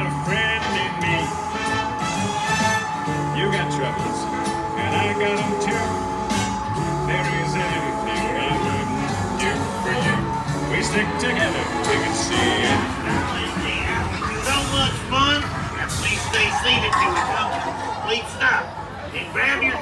a friend in me. You got troubles, and I got them too. There is anything I wouldn't do for you. We stick together, we can see it. So much fun. Please stay seated till we come. Please stop and grab your